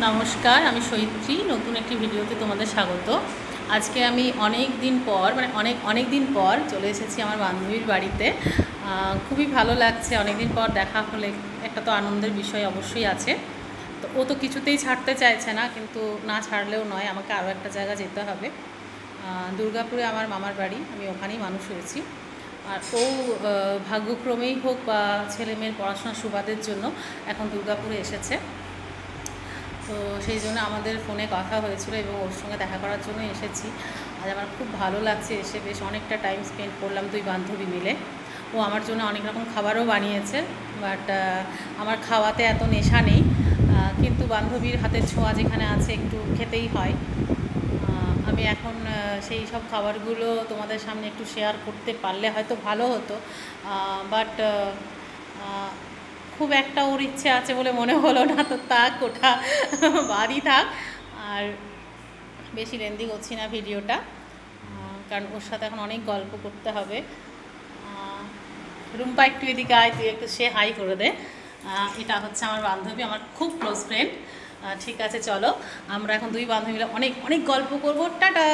নমস্কার, আমি সৈত্রী। নতুন একটি ভিডিওতে তোমাদের স্বাগত। আজকে আমি অনেক দিন পর চলে এসেছি আমার বান্ধবীর বাড়িতে। খুবই ভালো লাগছে, অনেক দিন পর দেখা হলে একটা তো আনন্দের বিষয় অবশ্যই আছে। তো ও তো কিছুতেই ছাড়তে চাইছে না, কিন্তু না ছাড়লেও নয়, আমাকে আরও একটা জায়গা যেতে হবে। দুর্গাপুরে আমার মামার বাড়ি, আমি ওখানেই মানুষ হয়েছি। আর ও ভাগ্যক্রমেই হোক বা ছেলেমেয়ের পড়াশোনার সুবাদের জন্য এখন দুর্গাপুরে এসেছে। তো সেই জন্য আমাদের ফোনে কথা হয়েছিল এবং ওর সঙ্গে দেখা করার জন্য এসেছি। আজ আমার খুব ভালো লাগছে এসে, বেশ অনেকটা টাইম স্পেন্ড করলাম দুই বান্ধবী মিলে। ও আমার জন্য অনেক রকম খাবারও বানিয়েছে, বাট আমার খাওয়াতে এত নেশা নেই, কিন্তু বান্ধবীর হাতের ছোঁয়া যেখানে আছে একটু খেতেই হয়। আমি এখন সেই সব খাবারগুলো তোমাদের সামনে একটু শেয়ার করতে পারলে হয়তো ভালো হতো, বাট খুব একটা ওর ইচ্ছে আছে বলে মনে হলো না, তো থাক, ওটা বাদই থাক। আর বেশি লেন্দি করছি না ভিডিওটা, কারণ ওর সাথে এখন অনেক গল্প করতে হবে। রুম্পা, একটু এদিকে আয়, তুই একটু সে হাই করে দে। এটা হচ্ছে আমার বান্ধবী, আমার খুব ক্লোজ ফ্রেন্ড। ঠিক আছে, চলো আমরা এখন দুই বান্ধবী মিলে অনেক অনেক গল্প করবো। টাটা।